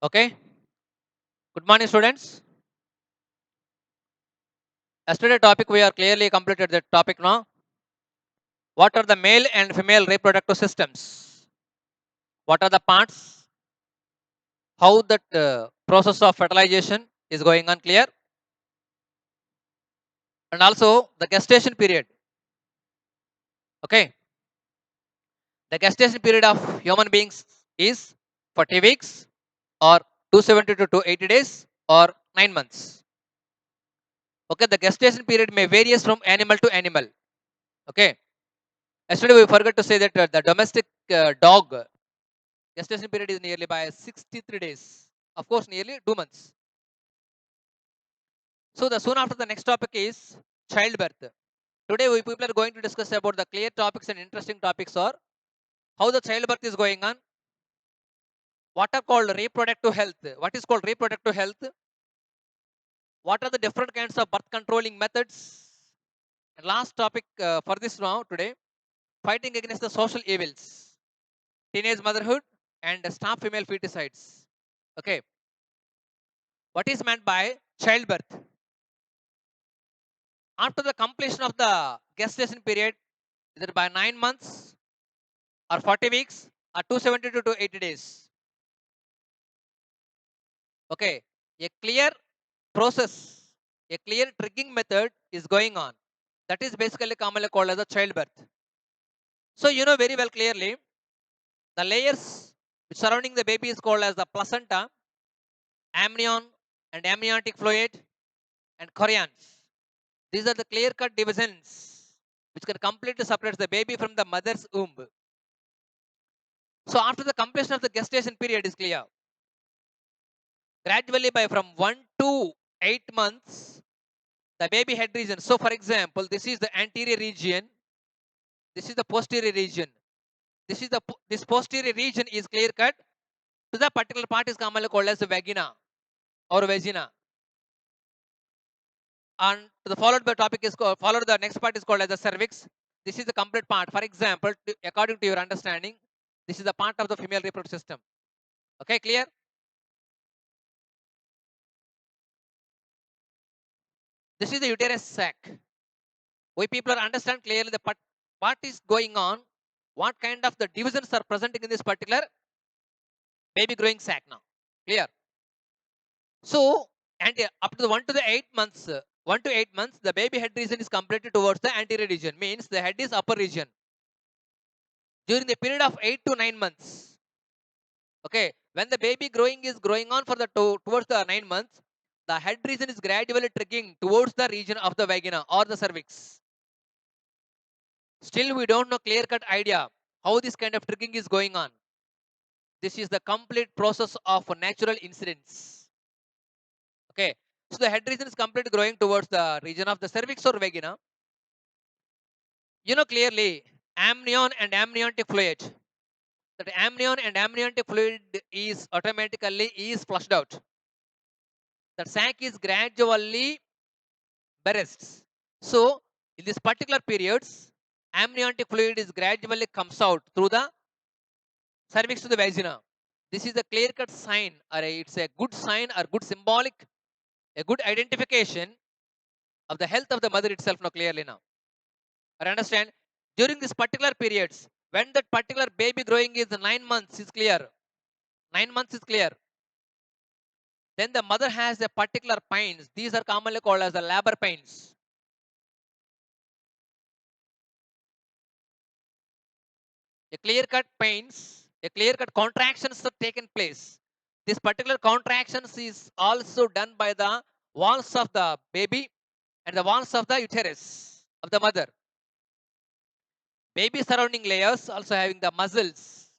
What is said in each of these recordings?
Okay. Good morning, students. Yesterday topic we are clearly completed the topic now. What are the male and female reproductive systems? What are the parts? How that process of fertilization is going on clear, and also the gestation period. Okay. The gestation period of human beings is 40 weeks or 270 to 280 days or 9 months. Okay. The gestation period may varies from animal to animal. Okay. Yesterday we forgot to say that the domestic dog gestation period is nearly by 63 days. Of course, nearly 2 months. So the soon after the next topic is childbirth. Today we people are going to discuss about the clear topics and interesting topics are how the childbirth is going on, what are called reproductive health, what is called reproductive health, what are the different kinds of birth controlling methods, and last topic for this now today, fighting against the social evils, teenage motherhood and stop female feticides. Okay, what is meant by childbirth? After the completion of the gestation period, either by 9 months or 40 weeks or 272 to 80 days. Okay, a clear process, a clear triggering method is going on. That is basically commonly called as a childbirth. So you know very well clearly the layers surrounding the baby is called as the placenta, amnion and amniotic fluid and chorions. These are the clear-cut divisions which can completely separate the baby from the mother's womb. So after the completion of the gestation period is clear, gradually by from 1 to 8 months, the baby head region. So for example, this is the anterior region, this is the posterior region. This posterior region is clear cut to the particular part is commonly called as the vagina or vagina. And the followed by topic is called, followed the next part is called as the cervix. This is the complete part. For example, according to your understanding, this is the part of the female reproductive system. Okay, clear? This is the uterus sac. We people understand clearly the what is going on, what kind of the divisions are presenting in this particular baby growing sac now. Clear? So, and up to the 1 to the 8 months, 1 to 8 months, the baby head region is completely towards the anterior region, means the head is upper region. During the period of 8 to 9 months, okay, when the baby growing is growing on for the towards the 9 months, the head region is gradually triggering towards the region of the vagina or the cervix. Still, we don't know clear-cut idea how this kind of triggering is going on. This is the complete process of natural incidence. Okay, so the head region is completely growing towards the region of the cervix or vagina. You know clearly amnion and amniotic fluid. That amnion and amniotic fluid is automatically is flushed out. The sac is gradually bursts. So in this particular periods, amniotic fluid is gradually comes out through the cervix to the vagina. This is a clear-cut sign, or it's a good sign or good symbolic, a good identification of the health of the mother itself now clearly now. I understand during this particular periods, when that particular baby growing is 9 months is clear. 9 months is clear. Then the mother has a particular pains. These are commonly called as the labor pains. A clear-cut pains, a clear-cut contractions are taken place. This particular contractions is also done by the walls of the baby and the walls of the uterus of the mother. Baby surrounding layers also having the muscles.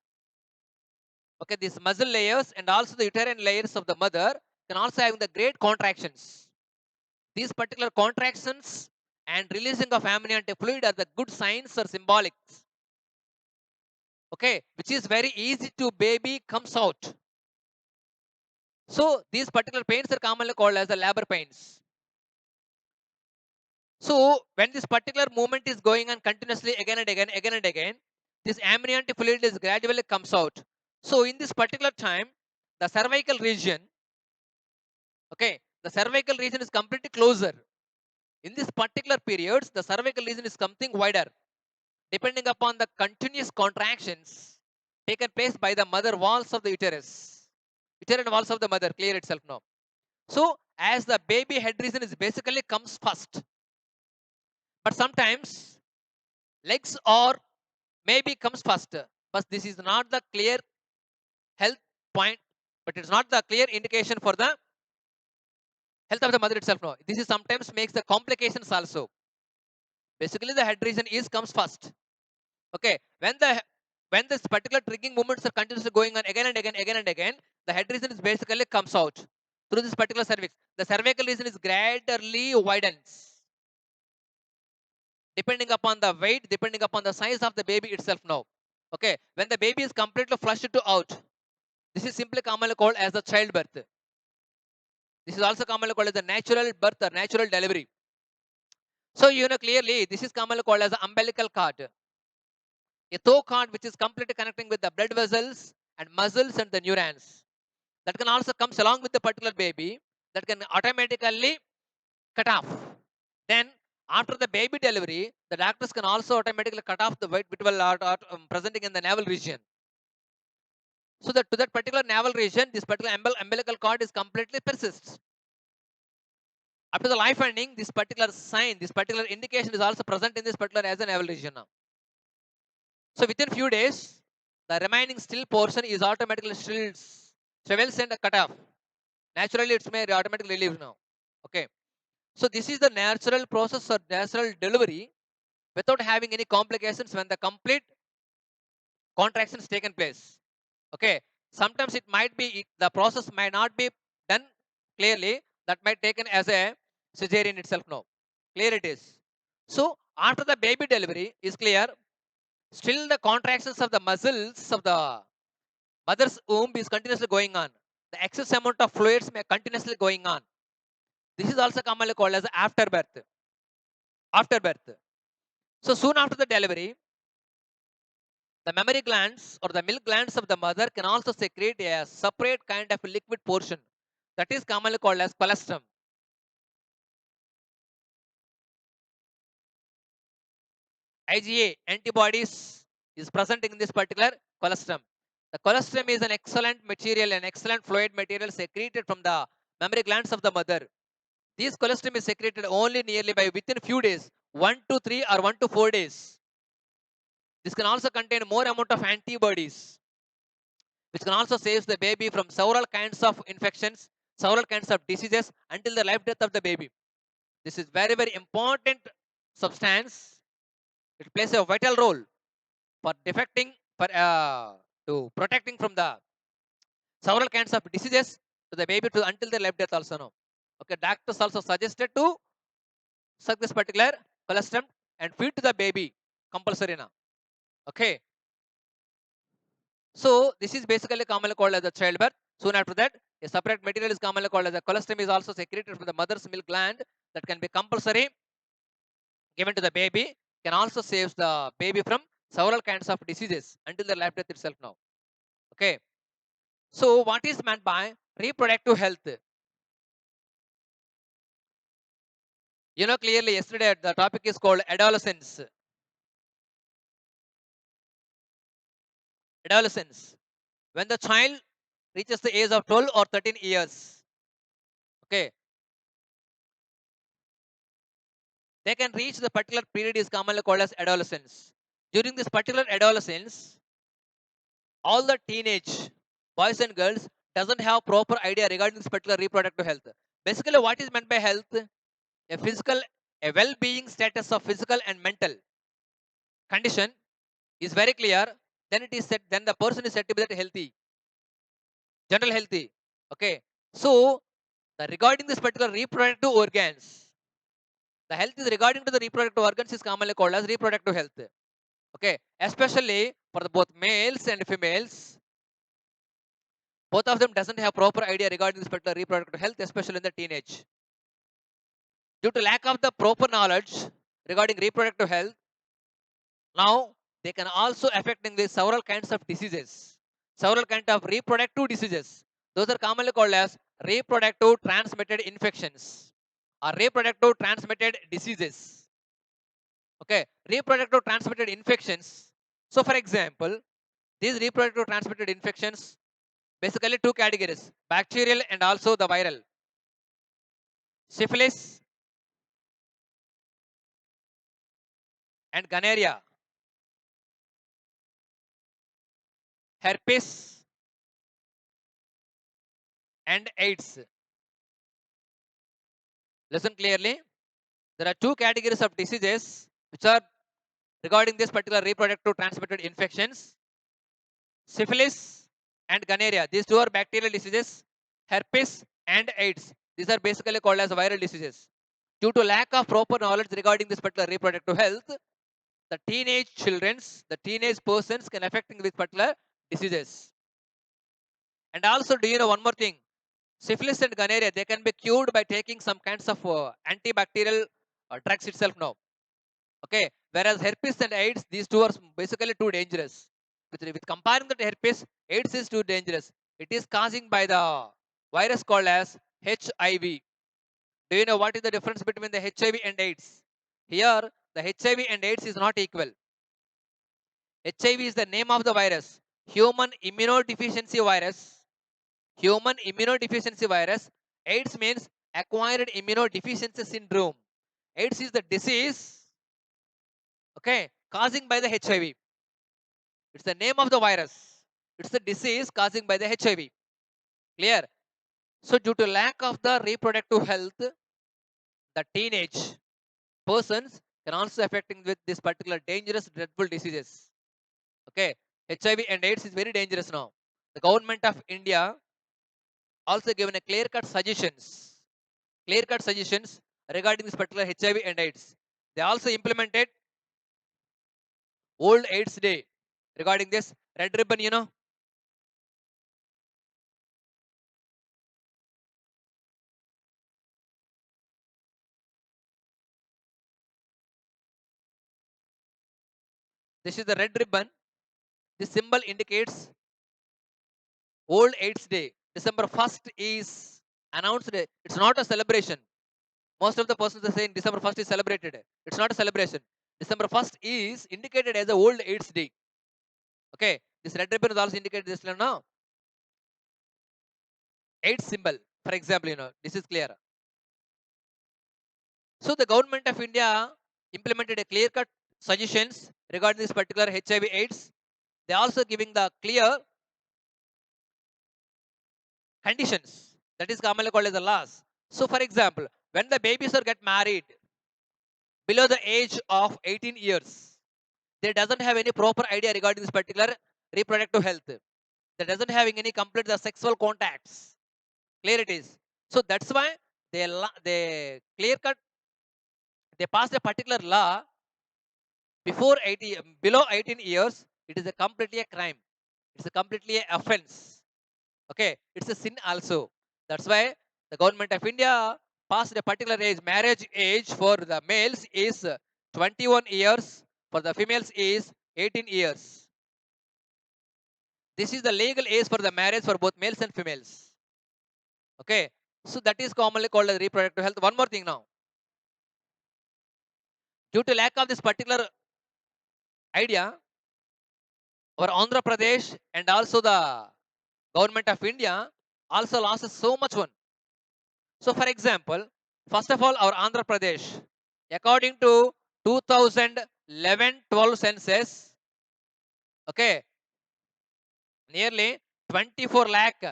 Okay, these muscle layers and also the uterine layers of the mother can also having the great contractions. These particular contractions and releasing of amniotic fluid are the good signs or symbolic. Okay, which is very easy to baby comes out. So these particular pains are commonly called as the labor pains. So when this particular movement is going on continuously again and again, again and again, this amniotic fluid is gradually comes out. So in this particular time, the cervical region, okay, the cervical region is completely closer. In this particular periods, the cervical region is something wider, depending upon the continuous contractions taken place by the mother walls of the uterus. Uterine walls of the mother clear itself now. So, as the baby head region is basically comes first, but sometimes legs or maybe comes faster. But this is not the clear health point, but it's not the clear indication for the health of the mother itself. No, this is sometimes makes the complications also. Basically, the head region is comes first. Okay, when this particular triggering movements are continuously going on again and again, the head region is basically comes out through this particular cervix. The cervical region is gradually widens depending upon the weight, depending upon the size of the baby itself. Now, okay, when the baby is completely flushed to out, this is simply commonly called as the childbirth. This is also commonly called as the natural birth or natural delivery. So you know clearly this is commonly called as the umbilical cord. A tow cord which is completely connecting with the blood vessels and muscles and the neurons. That can also comes along with the particular baby that can automatically cut off. Then after the baby delivery, the doctors can also automatically cut off the weight which will presenting in the navel region. So that to that particular navel region, this particular umbilical cord is completely persists. Up to the life ending, this particular sign, this particular indication is also present in this particular as an navel region now. So within few days, the remaining still portion is automatically shrivels and cut off. Naturally, it's may automatically relieve now. Okay. So this is the natural process or natural delivery without having any complications when the complete contractions taken place. Okay. Sometimes it might be the process might not be done clearly. That might taken as a cesarean itself now. Clear it is. So after the baby delivery is clear, still the contractions of the muscles of the mother's womb is continuously going on. The excess amount of fluids may continuously going on. This is also commonly called as afterbirth. Afterbirth. So soon after the delivery, the mammary glands or the milk glands of the mother can also secrete a separate kind of liquid portion that is commonly called as colostrum. IgA antibodies is present in this particular colostrum. The colostrum is an excellent material, an excellent fluid material secreted from the mammary glands of the mother. This colostrum is secreted only nearly by within few days, 1 to 3 or 1 to 4 days. This can also contain more amount of antibodies, which can also save the baby from several kinds of infections, several kinds of diseases until the life death of the baby. This is very, very important substance. It plays a vital role for defecting, for to protecting from the several kinds of diseases to the baby to until the life death also now. Okay, doctors also suggested to suck this particular colostrum and feed to the baby compulsory now. Okay, so this is basically commonly called as a childbirth. Soon after that, a separate material is commonly called as a colostrum is also secreted from the mother's milk gland that can be compulsory given to the baby. Can also save the baby from several kinds of diseases until the life death itself now. Okay. So what is meant by reproductive health? You know clearly yesterday the topic is called adolescence. Adolescence. When the child reaches the age of 12 or 13 years, okay, they can reach the particular period is commonly called as adolescence. During this particular adolescence, all the teenage boys and girls doesn't have proper idea regarding this particular reproductive health. Basically, what is meant by health? A physical, a well-being status of physical and mental condition is very clear. Then it is said. Then the person is said to be that healthy, general healthy. Okay. So the regarding this particular reproductive organs, the health is regarding to the reproductive organs is commonly called as reproductive health. Okay, especially for the both males and females, both of them doesn't have proper idea regarding this particular reproductive health, especially in the teenage. Due to lack of the proper knowledge regarding reproductive health, now they can also affecting with several kinds of diseases, several kinds of reproductive diseases. Those are commonly called as reproductive transmitted infections or reproductive transmitted diseases. Okay, reproductive transmitted infections. So, for example, these reproductive transmitted infections basically two categories: bacterial and also the viral. Syphilis and gonorrhea, herpes and AIDS. Listen clearly. There are two categories of diseases which are regarding this particular reproductive transmitted infections: syphilis and gonorrhea. These two are bacterial diseases. Herpes and AIDS. These are basically called as viral diseases. Due to lack of proper knowledge regarding this particular reproductive health, the teenage persons can affecting with particular diseases. And also, do you know one more thing? Syphilis and gonorrhea, they can be cured by taking some kinds of antibacterial drugs itself now. Okay, whereas herpes and AIDS, these two are basically too dangerous. With comparing the herpes, AIDS is too dangerous. It is causing by the virus called as HIV. Do you know what is the difference between the HIV and AIDS? Here, the HIV and AIDS is not equal. HIV is the name of the virus, human immunodeficiency virus. Human immunodeficiency virus. AIDS means acquired immunodeficiency syndrome. AIDS is the disease, okay, causing by the HIV. It's the name of the virus. It's the disease causing by the HIV. Clear? So, due to lack of the reproductive health, the teenage persons can also affecting with this particular dangerous, dreadful diseases. Okay, HIV and AIDS is very dangerous now. The government of India also given a clear cut suggestions regarding this particular HIV and AIDS. They also implemented World AIDS Day regarding this red ribbon. This is the red ribbon. This symbol indicates World AIDS Day. December 1st is announced. It's not a celebration. Most of the persons are saying December 1st is celebrated. It's not a celebration. December 1st is indicated as a World AIDS Day. Okay. This red ribbon is also indicated this now. AIDS symbol. For example, this is clear. So the government of India implemented a clear-cut suggestions regarding this particular HIV/AIDS. They also giving the clear conditions that is commonly called as the laws. So, for example, when the babies are get married below the age of 18 years, they doesn't have any proper idea regarding this particular reproductive health. They doesn't having any complete the sexual contacts. Clear it is. So that's why they clear cut they passed a particular law before 80 below 18 years. It is a completely a crime. It's a completely a offense. Okay, it's a sin also. That's why the government of India passed a particular age. Marriage age for the males is 21 years, for the females is 18 years. This is the legal age for the marriage for both males and females. Okay, so that is commonly called as reproductive health. One more thing now, due to lack of this particular idea, our Andhra Pradesh and also the government of India also lost so much one. So, for example, first of all, our Andhra Pradesh, according to 2011-12 census, okay, nearly 24 lakh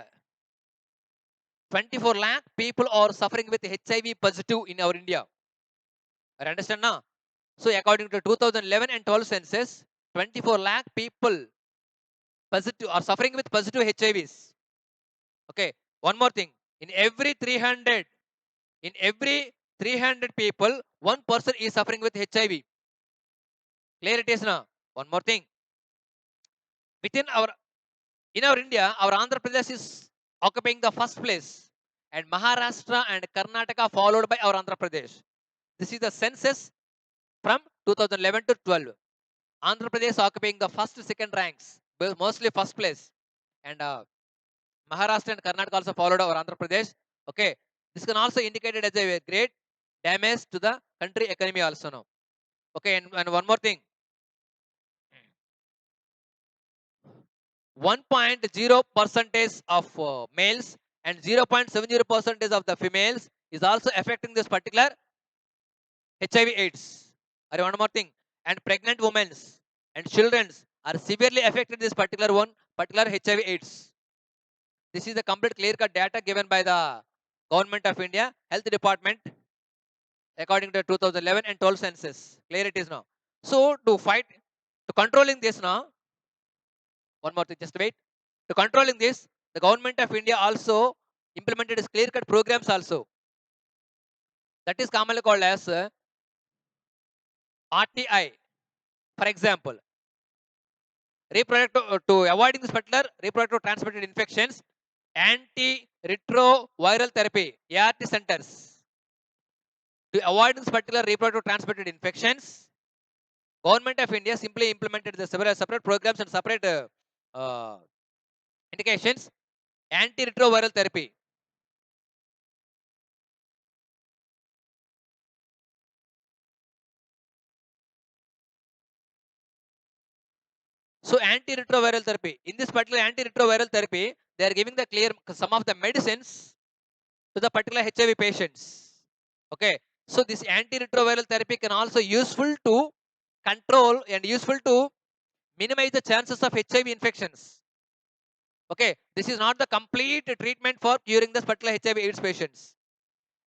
24 lakh people are suffering with HIV positive in our India. I understand now. So, according to 2011 and 12 census, 24 lakh people positive are suffering with positive HIVs. Okay. One more thing. In every 300, in every 300 people, one person is suffering with HIV. Clear it is now. One more thing. Within our in our India, our Andhra Pradesh is occupying the first place, and Maharashtra and Karnataka followed by our Andhra Pradesh. This is the census from 2011 to 12. Andhra Pradesh occupying the first, second ranks, mostly first place, and Maharashtra and Karnataka also followed over Andhra Pradesh. Okay, this can also indicated as a great damage to the country economy also now. Okay, and one more thing, 1.0 percentage of males and 0.70 percentage of the females is also affecting this particular HIV/AIDS. Or one more thing, and pregnant women and children are severely affected this particular HIV/AIDS. This is the complete clear-cut data given by the Government of India Health Department according to 2011 and 12 census. Clear it is now. So to controlling this now, one more thing, just wait. To controlling this, the Government of India also implemented its clear-cut programs also. That is commonly called as RTI. For example, to avoiding this particular reproductive transmitted infections, antiretroviral therapy ART centers. To avoid this particular reproductive transmitted infections, Government of India simply implemented the several separate programs and separate uh, indications. Antiretroviral therapy. So antiretroviral therapy. In this particular antiretroviral therapy, they are giving the clear some of the medicines to the particular HIV patients. Okay. So this antiretroviral therapy can also useful to control and useful to minimize the chances of HIV infections. Okay. This is not the complete treatment for curing this particular HIV/AIDS patients.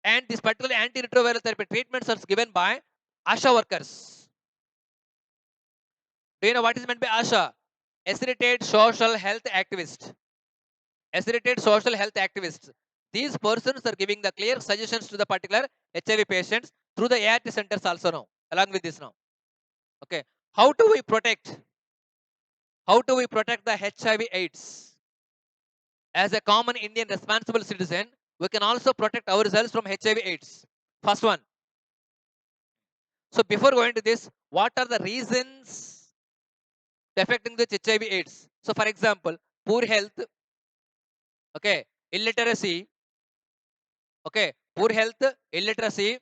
And this particular antiretroviral therapy treatments are given by ASHA workers. Do you know what is meant by ASHA? Accredited Social Health Activist. Accredited Social Health Activists. These persons are giving the clear suggestions to the particular HIV patients through the ART centers also now. Along with this now. Okay. How do we protect? How do we protect the HIV/AIDS? As a common Indian responsible citizen, we can also protect ourselves from HIV/AIDS. First one. So before going to this, what are the reasons affecting the HIV/AIDS? So for example, poor health, okay, illiteracy, okay, poor health, illiteracy,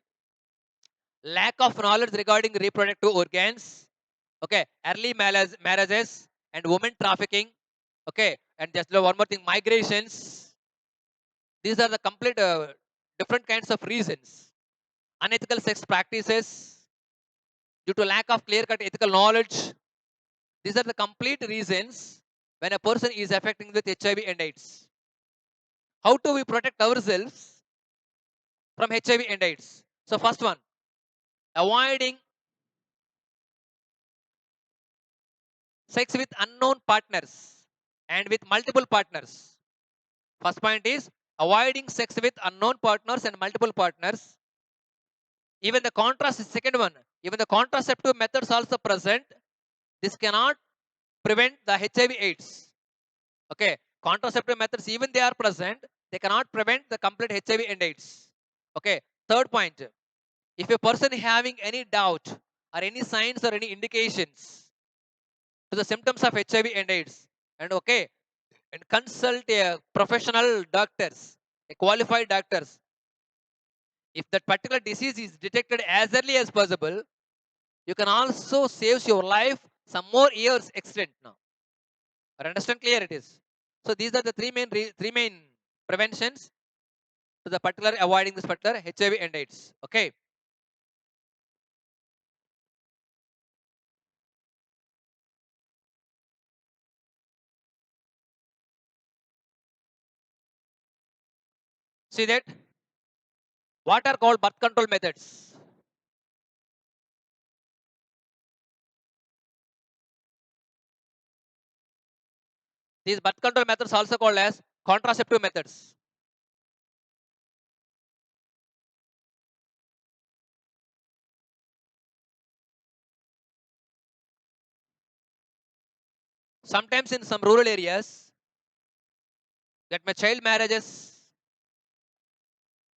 lack of knowledge regarding reproductive organs, okay, early marriages and women trafficking, okay, and just one more thing, migrations. These are the complete different kinds of reasons. Unethical sex practices due to lack of clear-cut ethical knowledge. These are the complete reasons when a person is affecting with HIV and AIDS. How do we protect ourselves from HIV and AIDS? So first one, avoiding sex with unknown partners and with multiple partners. First point is avoiding sex with unknown partners and multiple partners. Even the contrast is second one. Even the contraceptive methods also present. This cannot prevent the HIV/AIDS. Okay, contraceptive methods even they are present, they cannot prevent the complete HIV and AIDS. Okay, third point. If a person having any doubt or any signs or any indications to the symptoms of HIV and AIDS, and okay, and consult a professional doctors, a qualified doctors. If that particular disease is detected as early as possible, you can also save your life some more years extent now. Or understand clear it is. So these are the three main preventions to the particular avoiding this particular HIV and AIDS. Okay. See that what are called birth control methods. These birth control methods also called as contraceptive methods. Sometimes in some rural areas, that my child marriages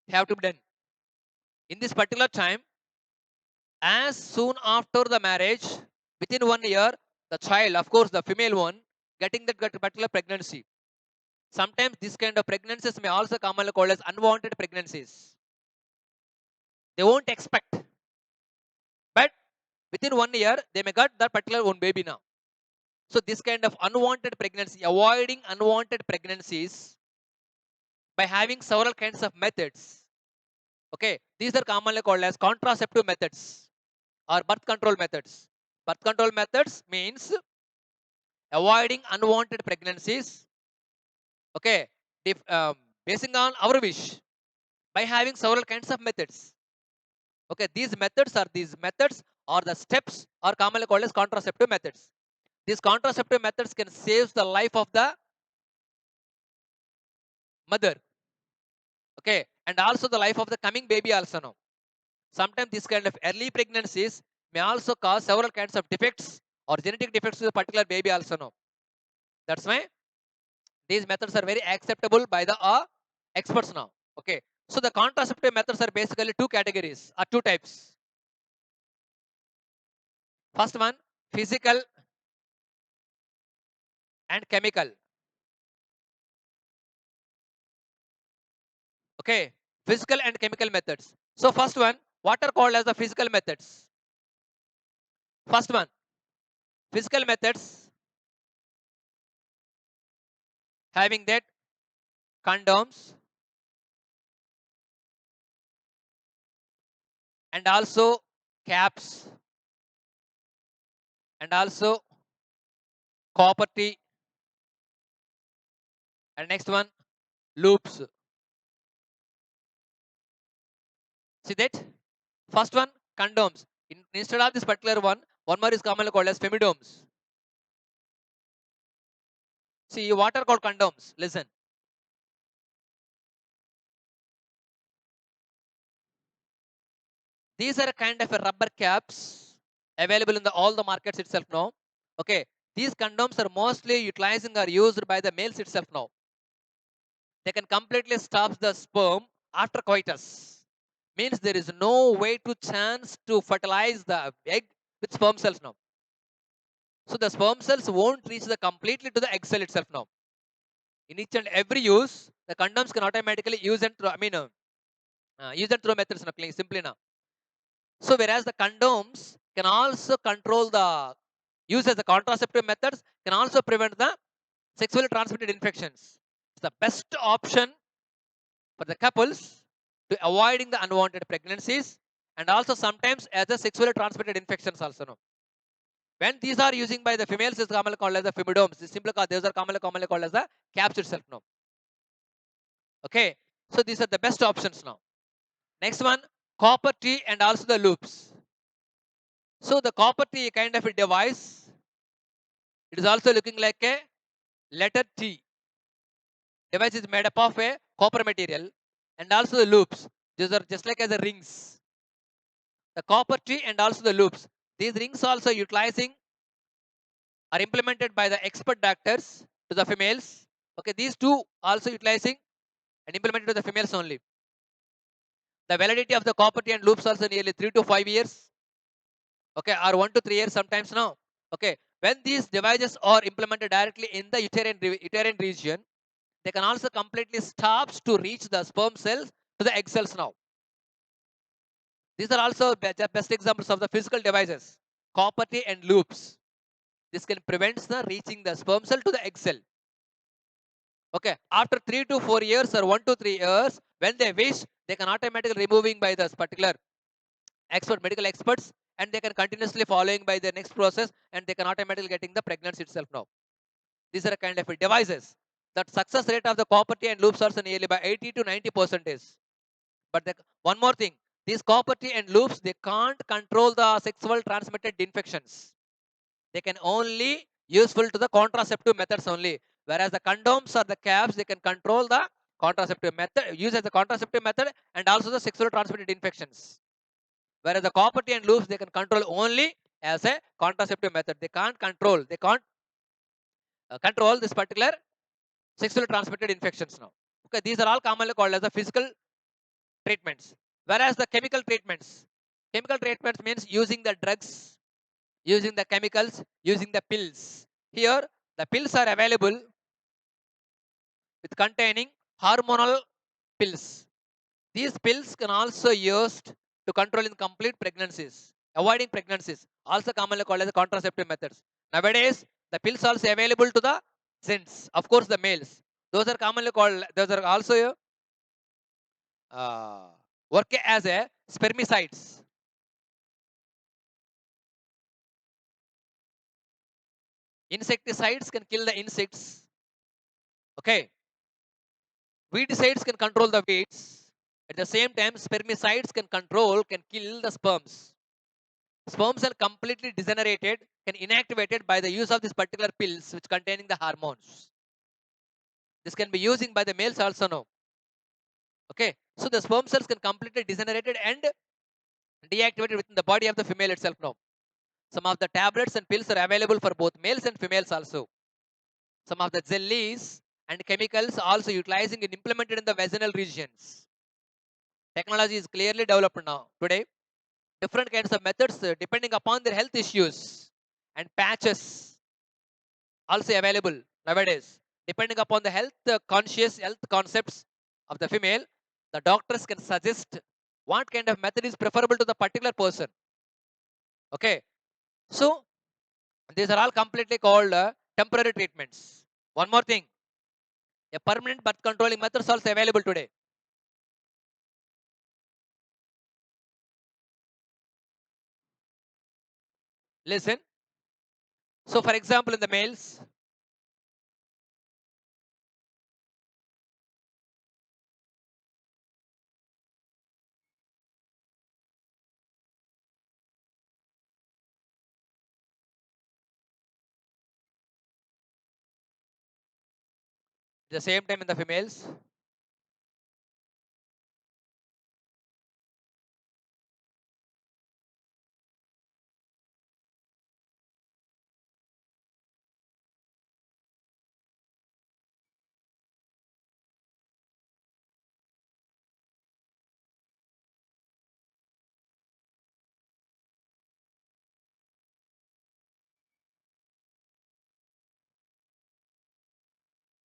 have to be done. In this particular time, as soon after the marriage, within 1 year, the child, of course, the female one, getting that particular pregnancy. Sometimes this kind of pregnancies may also commonly called as unwanted pregnancies. They won't expect, but within 1 year they may get that particular one baby now. So this kind of unwanted pregnancy, avoiding unwanted pregnancies by having several kinds of methods. Okay, these are commonly called as contraceptive methods or birth control methods. Birth control methods means avoiding unwanted pregnancies. Okay, if, basing on our wish by having several kinds of methods. Okay, these methods are the steps are commonly called as contraceptive methods. These contraceptive methods can save the life of the mother. Okay, and also the life of the coming baby also now. Sometimes this kind of early pregnancies may also cause several kinds of defects or genetic defects to the particular baby also now. That's why these methods are very acceptable by the experts now. Okay, so the contraceptive methods are basically two categories or two types. First one, physical and chemical. Okay, physical and chemical methods. So first one, what are called as the physical methods? First one, physical methods having that condoms and also caps and also copper T, and next one loops. See that? First one, condoms. Instead of this particular one more is commonly called as femidoms. See, what are called condoms? Listen. These are a kind of a rubber caps available in all the markets itself now. Okay. These condoms are mostly utilizing or used by the males itself now. They can completely stop the sperm after coitus. Means there is no way to chance to fertilize the egg with sperm cells now. So the sperm cells won't reach the completely to the egg cell itself now. In each and every use, the condoms can automatically use and throw, use and throw methods now, simply now. So whereas the condoms can also control the use as the contraceptive methods, can also prevent the sexually transmitted infections. It's the best option for the couples to avoiding the unwanted pregnancies and also sometimes as the sexually transmitted infections also now. When these are using by the females, is commonly called as the femidomes. This simply called, those are commonly called as the caps itself now. Okay, so these are the best options now. Next one, copper T and also the loops. So the copper T kind of a device. It is also looking like a letter T. Device is made up of a copper material and also the loops. These are just like as a rings. The copper T and also the loops. These rings also utilizing are implemented by the expert doctors to the females. Okay, these two also utilizing and implemented to the females only. The validity of the copper T and loops also nearly 3 to 5 years. Okay, or 1 to 3 years sometimes now. Okay, when these devices are implemented directly in the uterine region, they can also completely stops to reach the sperm cells to the egg cells now. These are also the best examples of the physical devices, copper T and loops. This can prevent the reaching the sperm cell to the egg cell. Okay, after 3 to 4 years or 1 to 3 years, when they wish, they can automatically removing by this particular medical experts, and they can continuously following by the next process, and they can automatically getting the pregnancy itself now. These are kind of devices. That success rate of the copper T and loops are nearly by 80 to 90%. But one more thing, these copper T and loops, they can't control the sexual transmitted infections. They can only useful to the contraceptive methods only. Whereas the condoms or the caps, they can control the contraceptive method, use as the contraceptive method and also the sexual transmitted infections. Whereas the copper T and loops, they can control only as a contraceptive method. They can't control this particular sexually transmitted infections now. Okay, these are all commonly called as the physical treatments. Whereas the chemical treatments means using the drugs, using the chemicals, using the pills. Here, the pills are available. with containing hormonal pills. These pills can also used to control incomplete pregnancies, avoiding pregnancies, also commonly called as contraceptive methods. Nowadays, the pills also available to the gents, of course, the males. Those are commonly called. Those are also uh, work as a spermicides. Insecticides can kill the insects. Okay, weedicides can control the weeds. At the same time, spermicides can kill the sperms. Sperms are completely degenerated and inactivated by the use of these particular pills which containing the hormones. This can be using by the males also now. Okay, so the sperm cells can completely degenerated and deactivated within the body of the female itself now. Some of the tablets and pills are available for both males and females also. Some of the jellies and chemicals also utilizing and implemented in the vaginal regions. Technology is clearly developed now today. Different kinds of methods depending upon their health issues and patches also available nowadays. Depending upon the health conscious health concepts of the female, the doctors can suggest what kind of method is preferable to the particular person. Okay, so these are all completely called temporary treatments. One more thing, a permanent birth controlling method is also available today. Listen. So, for example, in the males, the same time in the females.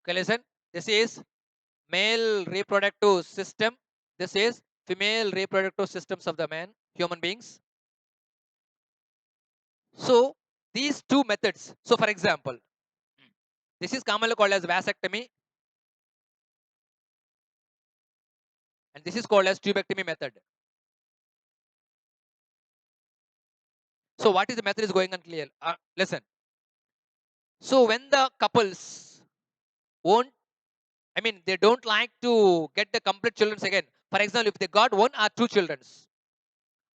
Okay, listen. This is male reproductive system. This is female reproductive systems of the man, human beings. So these two methods. So for example, this is commonly called as vasectomy, and this is called as tubectomy method. So what is the method is going on clear? Listen. So when the couples won't, I mean, they don't like to get the complete children again. For example, if they got one or two children,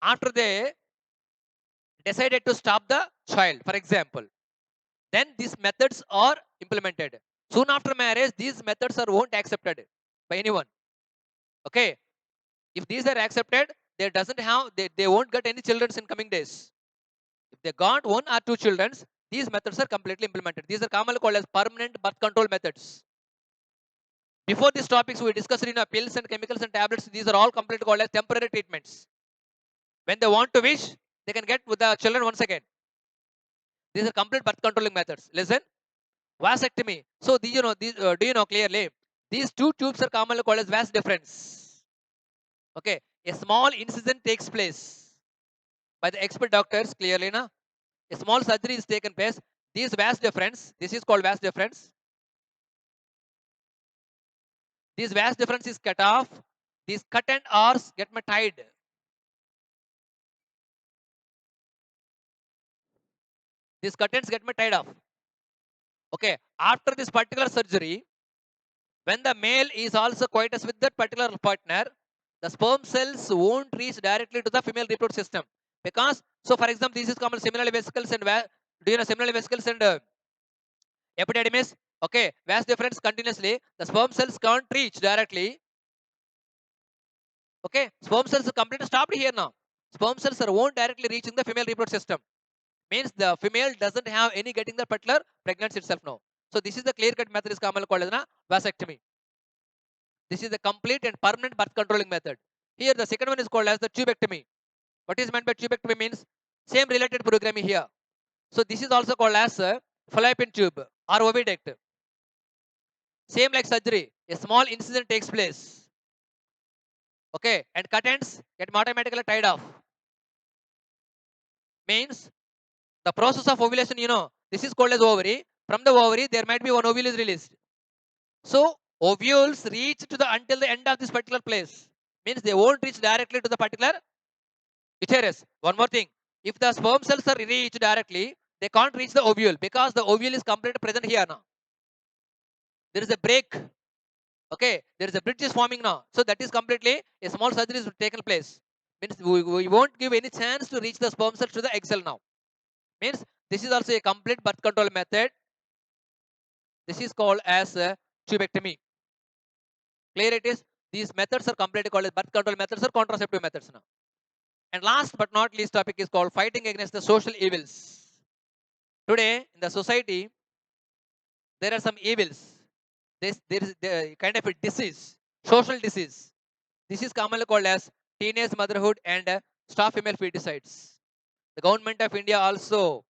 after they decided to stop the child, for example, then these methods are implemented. Soon after marriage, these methods are won't accepted by anyone. Okay, if these are accepted, they won't get any children in coming days. If they got one or two children, these methods are completely implemented. These are commonly called as permanent birth control methods. Before these topics, we discussed pills and chemicals and tablets. These are all completely called as temporary treatments. When they want to wish, they can get with the children once again. These are complete birth controlling methods. Listen, vasectomy. So, do you know clearly? These two tubes are commonly called as vas deferens. Okay, a small incision takes place by the expert doctors clearly. Na? A small surgery is taken place. These vas deferens, this is called vas deferens. This vas deferens is cut off. These cut and R's get tied. These curtains get tied off. Okay, after this particular surgery, when the male is also coitus with that particular partner, the sperm cells won't reach directly to the female reproductive system because, so for example, this is called seminal vesicles and do you know seminal vesicles and epididymis? Okay, vas deferens continuously, the sperm cells can't reach directly. Okay, sperm cells are completely stopped here now. Sperm cells are won't directly reaching the female reproductive system. Means the female doesn't have any getting the particular pregnancy itself now. So this is the clear cut method is commonly called as vasectomy. This is the complete and permanent birth controlling method. Here the second one is called as the tubectomy. What is meant by tubectomy means same related programming here. So this is also called as fallopian tube or oviduct. Same like surgery. a small incident takes place. Okay, and curtains get automatically tied off. Means the process of ovulation, this is called as ovary. From the ovary, there might be one ovule is released. So ovules reach to the until the end of this particular place. Means they won't reach directly to the particular uterus. One more thing, if the sperm cells are reached directly, they can't reach the ovule because the ovule is completely present here now. There is a break. Okay, there is a bridge is forming now. So that is completely a small surgery is taken place. Means we won't give any chance to reach the sperm cells to the egg cell now. Means this is also a complete birth control method. This is called as tubectomy. Clear it is. These methods are completely called as birth control methods or contraceptive methods now. And last but not least topic is called fighting against the social evils. Today in the society, there are some evils. There is kind of a disease, social disease. This is commonly called as teenage motherhood and stop female feticides. The government of India also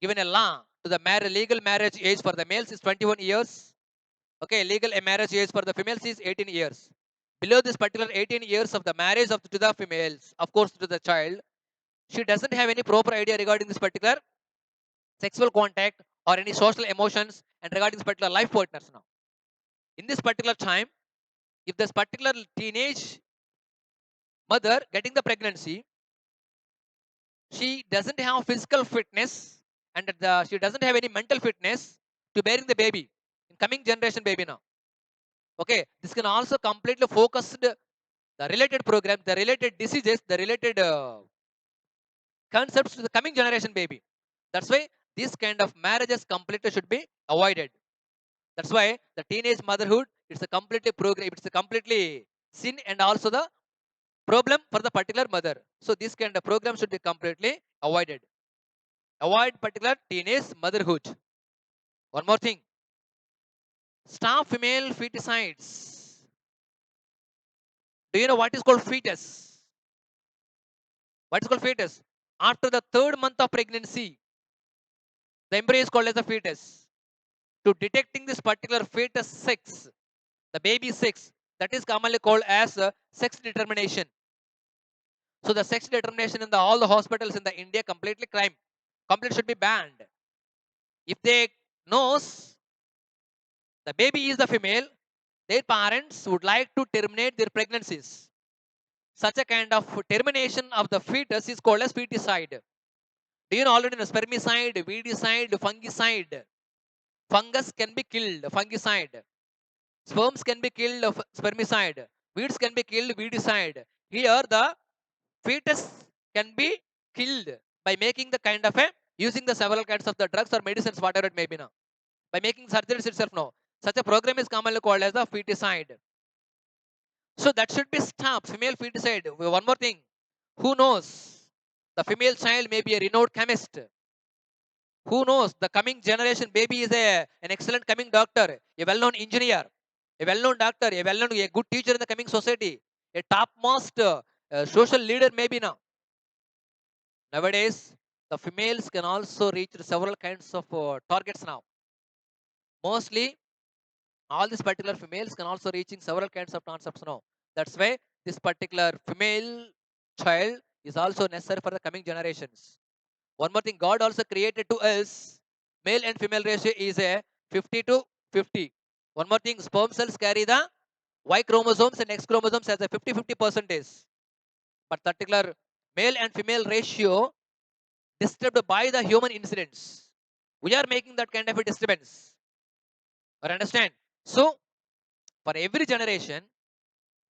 given a law to the legal marriage age for the males is 21 years. Okay, legal marriage age for the females is 18 years. Below this particular 18 years of the marriage of to the females, of course to the child, she doesn't have any proper idea regarding this particular sexual contact or any social emotions and regarding this particular life partners now. In this particular time, if this particular teenage mother getting the pregnancy, she doesn't have physical fitness and she doesn't have any mental fitness to bearing the baby in coming generation baby now. Okay, this can also completely focus the related program, the related diseases, the related concepts to the coming generation baby. That's why this kind of marriages completely should be avoided. That's why the teenage motherhood, it's a completely program, it's a completely sin and also the problem for the particular mother. So this kind of program should be completely avoided. Avoid particular teenage motherhood. One more thing, stop female feticides. Do you know what is called fetus? What is called fetus? After the third month of pregnancy, the embryo is called as a fetus. To detecting this particular fetus sex, the baby sex, that is commonly called as sex determination. So the sex determination in all the hospitals in the India completely crime, completely should be banned. If they knows the baby is the female, their parents would like to terminate their pregnancies. Such a kind of termination of the fetus is called as feticide. Do you know already know spermicide, weedicide, fungicide? Fungus can be killed, fungicide. Sperms can be killed of spermicide. Weeds can be killed, weedicide. Here the fetus can be killed by making the kind of a using the several kinds of the drugs or medicines, whatever it may be now. By making surgeries itself now. Such a program is commonly called as the feticide. So that should be stopped. Female feticide. One more thing. Who knows? The female child may be a renowned chemist. Who knows? The coming generation baby is an excellent coming doctor, a well-known engineer, a well-known doctor, a good teacher in the coming society, a topmost social leader maybe now. Nowadays, the females can also reach several kinds of targets now. Mostly, all these particular females can also reaching several kinds of concepts now. That's why this particular female child is also necessary for the coming generations. One more thing, God also created to us male and female ratio is a 50 to 50. One more thing, sperm cells carry the Y chromosomes and X chromosomes as a 50-50 percentage. But particular male and female ratio disturbed by the human incidents. We are making that kind of a disturbance. Or understand? So, for every generation,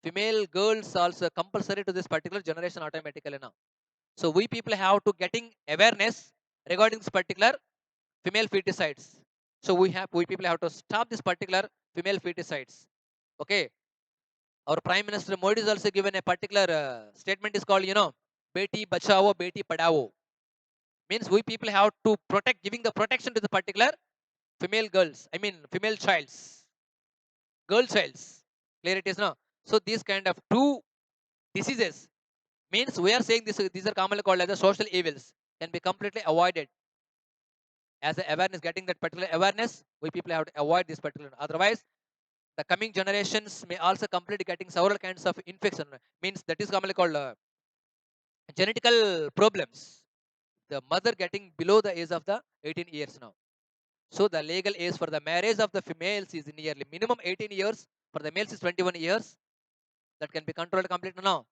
female girls also compulsory to this particular generation automatically now. So, we people have to getting awareness regarding this particular female feticides. So, we people have to stop this particular female feticides. Okay. Our Prime Minister Modi is also given a particular statement is called, Beti Bachao, Beti Padao. Means we people have to protect, giving the protection to the particular female girls. I mean, female childs, girl childs. Clear it is now. So these kind of two diseases means we are saying this. These are commonly called as the social evils can be completely avoided. As the awareness, getting that particular awareness, we people have to avoid this particular. Otherwise, the coming generations may also completely getting several kinds of infection. Means that is commonly called genetical problems. The mother getting below the age of the 18 years now. So the legal age for the marriage of the females is nearly minimum 18 years. For the males is 21 years. That can be controlled completely now.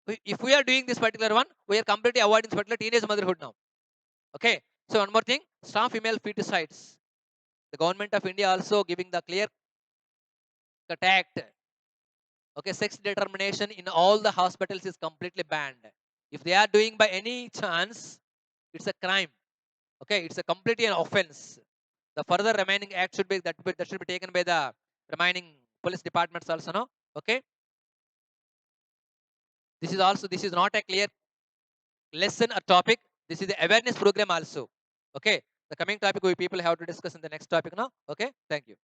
If we are doing this particular one, we are completely avoiding this particular teenage motherhood now. Okay. So one more thing, stop female feticides. The government of India also giving the clear cut act. Okay, sex determination in all the hospitals is completely banned. If they are doing by any chance, it's a crime. Okay, it's a completely an offense. The further remaining act should be that should be taken by the remaining police departments also. No, okay. This is not a clear lesson or topic. This is the awareness program also. Okay, the coming topic we people have to discuss in the next topic now. Okay, thank you.